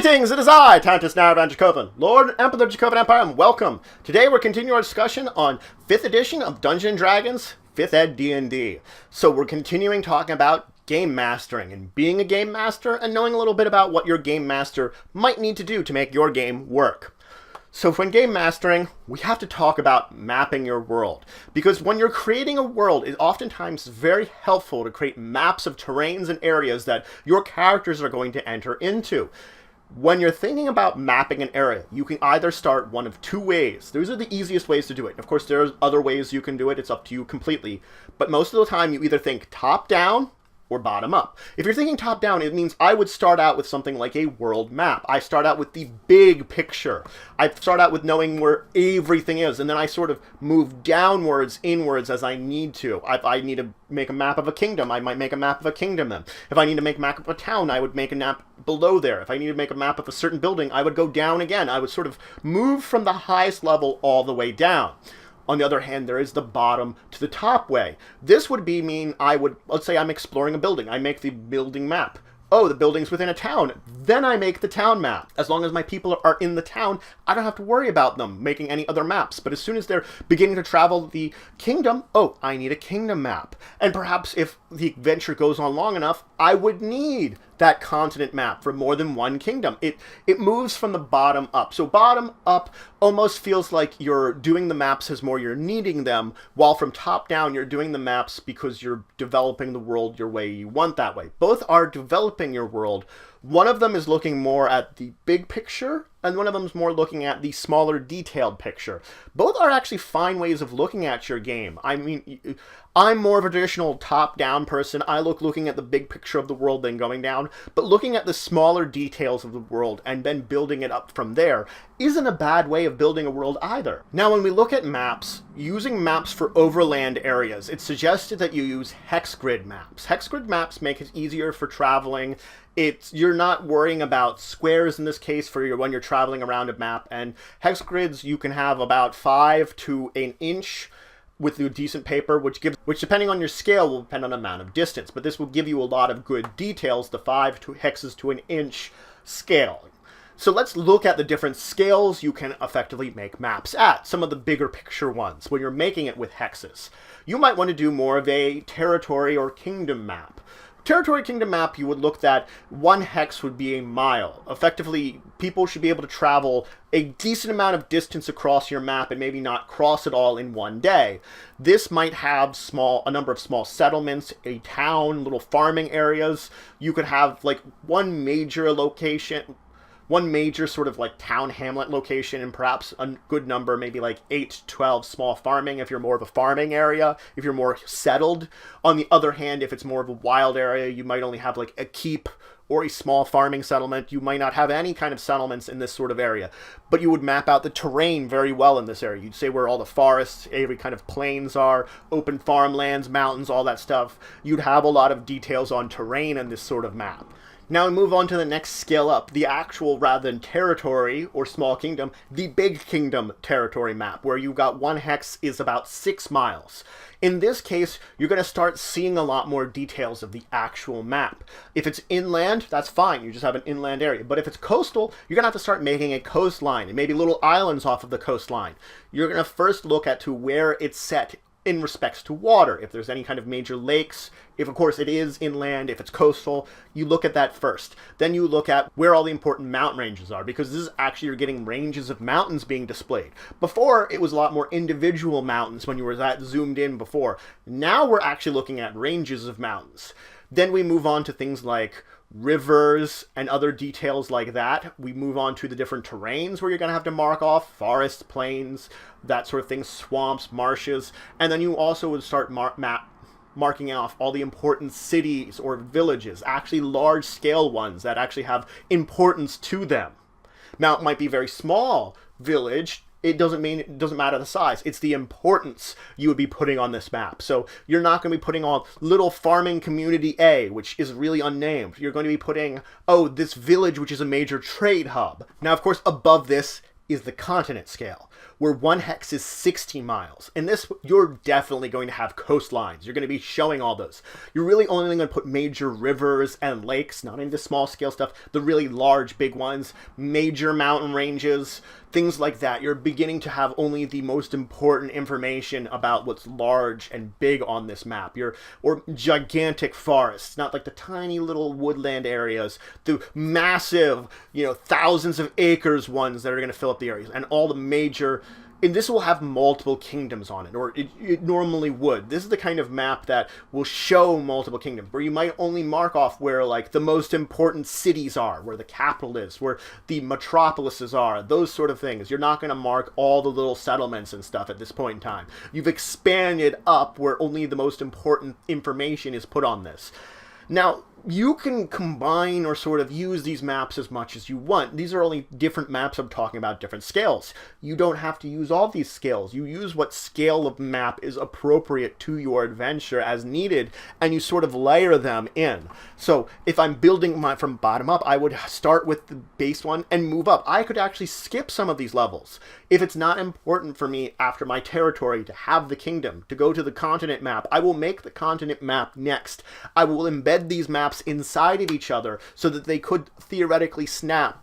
Greetings, it is I, Tantus Naravan Dracovin, Lord and Emperor of the Dracovin Empire, and welcome. Today we're continuing our discussion on 5th edition of Dungeons & Dragons, 5th Ed D&D. So we're continuing talking about game mastering and being a game master and knowing a little bit about what your game master might need to do to make your game work. So when game mastering, we have to talk about mapping your world. Because when you're creating a world, it's oftentimes very helpful to create maps of terrains and areas that your characters are going to enter into. When you're thinking about mapping an area, you can either start one of two ways. Those are the easiest ways to do it. Of course, there's other ways you can do it. It's up to you completely. But most of the time, you either think top down or bottom up. If you're thinking top down, it means I would start out with something like a world map. I start out with the big picture. I start out with knowing where everything is, and then I sort of move downwards, inwards as I need to. If I need to make a map of a kingdom, I might make a map of a kingdom then. If I need to make a map of a town, I would make a map below there. If I need to make a map of a certain building, I would go down again. I would sort of move from the highest level all the way down. On the other hand, there is the bottom to the top way. This would mean let's say I'm exploring a building. I make the building map. Oh, the building's within a town. Then I make the town map. As long as my people are in the town, I don't have to worry about them making any other maps. But as soon as they're beginning to travel the kingdom, oh, I need a kingdom map. And perhaps if the adventure goes on long enough, I would need that continent map for more than one kingdom. It moves from the bottom up. So bottom up almost feels like you're doing the maps as more you're needing them, while from top down you're doing the maps because you're developing the world your way you want that way. Both are developing your world. One of them is looking more at the big picture, and one of them is more looking at the smaller detailed picture. Both are actually fine ways of looking at your game. I mean, I'm more of a traditional top-down person. I looking at the big picture of the world than going down, but looking at the smaller details of the world and then building it up from there isn't a bad way of building a world either. Now, when we look at maps, using maps for overland areas, it's suggested that you use hex grid maps. Hex grid maps make it easier for traveling. You're not worrying about squares in this case when you're traveling around a map, and hex grids you can have about 5 to an inch with the decent paper, which depending on your scale will depend on the amount of distance, but this will give you a lot of good details, the 5 hexes to an inch scale. So let's look at the different scales you can effectively make maps at, some of the bigger picture ones when you're making it with hexes. You might want to do more of a territory or kingdom map. Territory kingdom map, you would look at one hex would be a mile. Effectively, people should be able to travel a decent amount of distance across your map and maybe not cross it all in one day. This might have a number of small settlements, a town, little farming areas. You could have like one major sort of like town hamlet location, and perhaps a good number, maybe like 8 to 12 small farming if you're more of a farming area, if you're more settled. On the other hand, if it's more of a wild area, you might only have like a keep or a small farming settlement. You might not have any kind of settlements in this sort of area, but you would map out the terrain very well in this area. You'd say where all the forests, every kind of plains are, open farmlands, mountains, all that stuff. You'd have a lot of details on terrain in this sort of map. Now we move on to the next scale up, the actual, rather than territory or small kingdom, the big kingdom territory map, where you've got one hex is about 6 miles. In this case, you're going to start seeing a lot more details of the actual map. If it's inland, that's fine, you just have an inland area. But if it's coastal, you're going to have to start making a coastline, and maybe little islands off of the coastline. You're going to first look at where it's set in respects to water, if there's any kind of major lakes, if of course it is inland, if it's coastal, you look at that first. Then you look at where all the important mountain ranges are, because this is actually, you're getting ranges of mountains being displayed. Before, it was a lot more individual mountains when you were that zoomed in before. Now we're actually looking at ranges of mountains. Then we move on to things like rivers and other details like that. We move on to the different terrains where you're going to have to mark off forests, plains, that sort of thing, swamps, marshes, and then you also would start marking off all the important cities or villages, actually large scale ones that actually have importance to them. Now it might be a very small village. It doesn't matter the size. It's the importance you would be putting on this map. So you're not going to be putting on little farming community A, which is really unnamed. You're going to be putting, oh, this village, which is a major trade hub. Now, of course, above this is the continent scale, where 1 hex is 60 miles. In this, you're definitely going to have coastlines. You're going to be showing all those. You're really only going to put major rivers and lakes, not into small scale stuff, the really large big ones, major mountain ranges, things like that. You're beginning to have only the most important information about what's large and big on this map. Or gigantic forests, not like the tiny little woodland areas, the massive, thousands of acres ones that are going to fill up the areas, and all the major. And this will have multiple kingdoms on it, or it normally would. This is the kind of map that will show multiple kingdoms, where you might only mark off where, like, the most important cities are, where the capital is, where the metropolises are, those sort of things. You're not going to mark all the little settlements and stuff at this point in time. You've expanded up where only the most important information is put on this. Now, you can combine or sort of use these maps as much as you want. These are only different maps. I'm talking about different scales. You don't have to use all these scales. You use what scale of map is appropriate to your adventure as needed, and you sort of layer them in. So if I'm building from bottom up, I would start with the base one and move up. I could actually skip some of these levels. If it's not important for me after my territory to have the kingdom, to go to the continent map, I will make the continent map next. I will embed these maps inside of each other so that they could theoretically stack,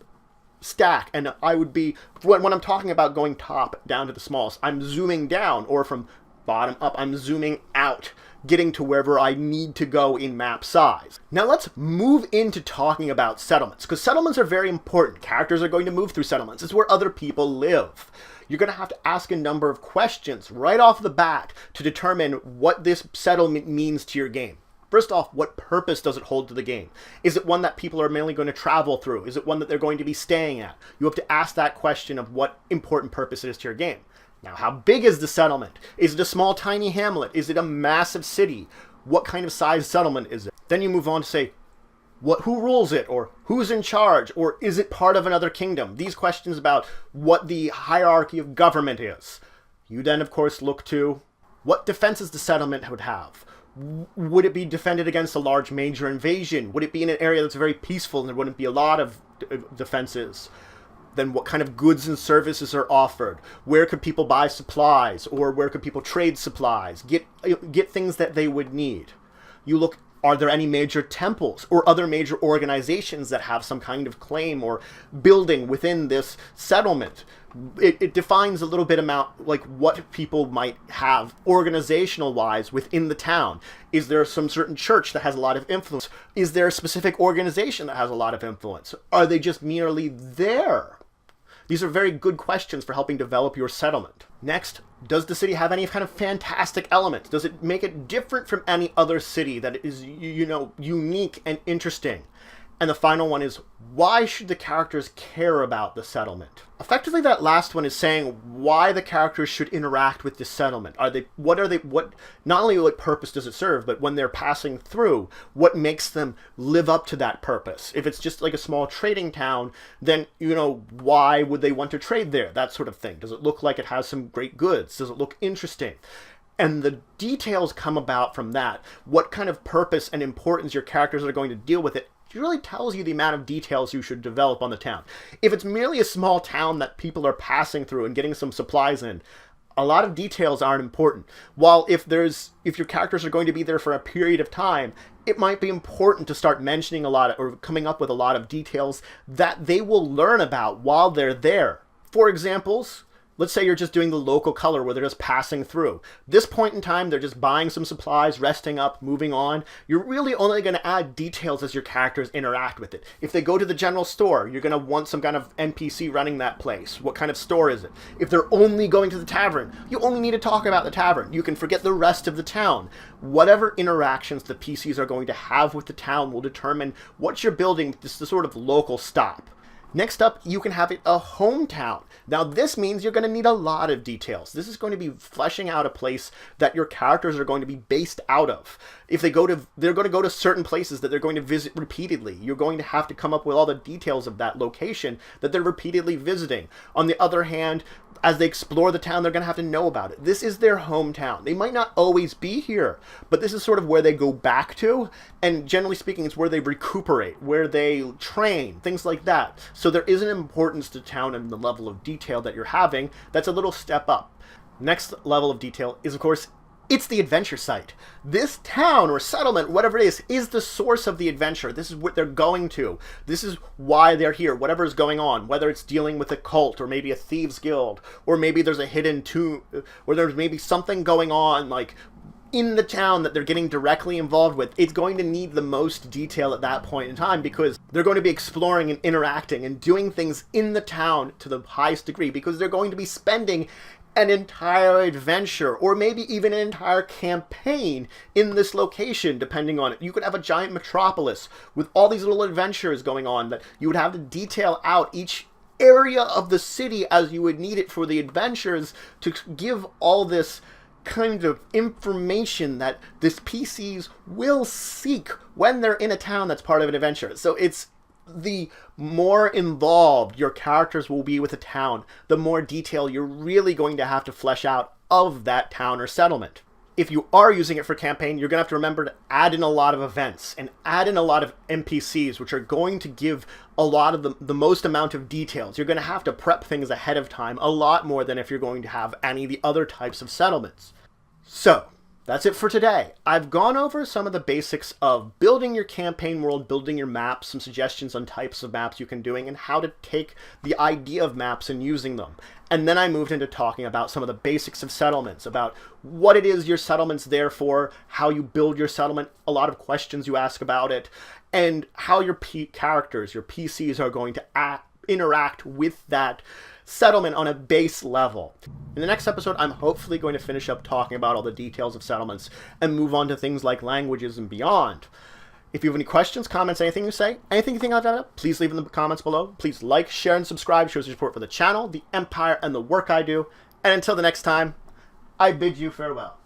and I would be, when I'm talking about going top down to the smallest, I'm zooming down, or from bottom up, I'm zooming out, getting to wherever I need to go in map size. Now let's move into talking about settlements, because settlements are very important. Characters are going to move through settlements. It's where other people live. You're going to have to ask a number of questions right off the bat to determine what this settlement means to your game. First off, what purpose does it hold to the game? Is it one that people are mainly going to travel through? Is it one that they're going to be staying at? You have to ask that question of what important purpose it is to your game. Now, how big is the settlement? Is it a small, tiny hamlet? Is it a massive city? What kind of size settlement is it? Then you move on to say, who rules it? Or who's in charge? Or is it part of another kingdom? These questions about what the hierarchy of government is. You then, of course, look to what defenses the settlement would have. Would it be defended against a large major invasion? Would it be in an area that's very peaceful and there wouldn't be a lot of defenses? Then what kind of goods and services are offered? Where could people buy supplies? Or where could people trade supplies? Get things that they would need. You look, are there any major temples or other major organizations that have some kind of claim or building within this settlement? It defines a little bit about like what people might have organizational wise within the town. Is there some certain church that has a lot of influence? Is there a specific organization that has a lot of influence? Are they just merely there? These are very good questions for helping develop your settlement. Next, does the city have any kind of fantastic element? Does it make it different from any other city that is, unique and interesting? And the final one is, why should the characters care about the settlement? Effectively, that last one is saying why the characters should interact with the settlement. Not only what purpose does it serve, but when they're passing through, what makes them live up to that purpose? If it's just like a small trading town, then, why would they want to trade there? That sort of thing. Does it look like it has some great goods? Does it look interesting? And the details come about from that. What kind of purpose and importance your characters are going to deal with it really tells you the amount of details you should develop on the town. If it's merely a small town that people are passing through and getting some supplies in, a lot of details aren't important. While if your characters are going to be there for a period of time, it might be important to start mentioning or coming up with a lot of details that they will learn about while they're there. For examples, let's say you're just doing the local color where they're just passing through. This point in time, they're just buying some supplies, resting up, moving on. You're really only going to add details as your characters interact with it. If they go to the general store, you're going to want some kind of NPC running that place. What kind of store is it? If they're only going to the tavern, you only need to talk about the tavern. You can forget the rest of the town. Whatever interactions the PCs are going to have with the town will determine what you're building, this the sort of local stop. Next up, you can have it a hometown. Now this means you're going to need a lot of details. This is going to be fleshing out a place that your characters are going to be based out of. If they're going to go to certain places that they're going to visit repeatedly. You're going to have to come up with all the details of that location that they're repeatedly visiting. On the other hand, as they explore the town, they're going to have to know about it. This is their hometown. They might not always be here, but this is sort of where they go back to. And generally speaking, it's where they recuperate, where they train, things like that. So there is an importance to town and the level of detail that you're having. That's a little step up. Next level of detail is, of course, it's the adventure site. This town or settlement, whatever it is the source of the adventure. This is what they're going to. This is why they're here, whatever is going on, whether it's dealing with a cult or maybe a thieves guild, or maybe there's a hidden tomb, or there's maybe something going on like in the town that they're getting directly involved with. It's going to need the most detail at that point in time because they're going to be exploring and interacting and doing things in the town to the highest degree because they're going to be spending an entire adventure, or maybe even an entire campaign in this location, depending on it. You could have a giant metropolis with all these little adventures going on that you would have to detail out each area of the city as you would need it for the adventures to give all this kind of information that this PCs will seek when they're in a town that's part of an adventure. So it's the more involved your characters will be with a town, the more detail you're really going to have to flesh out of that town or settlement. If you are using it for campaign, you're going to have to remember to add in a lot of events and add in a lot of NPCs, which are going to give a lot of the most amount of details. You're going to have to prep things ahead of time a lot more than if you're going to have any of the other types of settlements. So, that's it for today. I've gone over some of the basics of building your campaign world, building your maps, some suggestions on types of maps you can doing, and how to take the idea of maps and using them. And then I moved into talking about some of the basics of settlements, about what it is your settlement's there for, how you build your settlement, a lot of questions you ask about it, and how your characters, your PCs, are going to interact with that settlement on a base level. In the next episode, I'm hopefully going to finish up talking about all the details of settlements and move on to things like languages and beyond. If you have any questions, comments, anything you say, anything you think I've done, please leave in the comments below. Please like, share, and subscribe. Shows your support for the channel, the empire, and the work I do. And until the next time, I bid you farewell.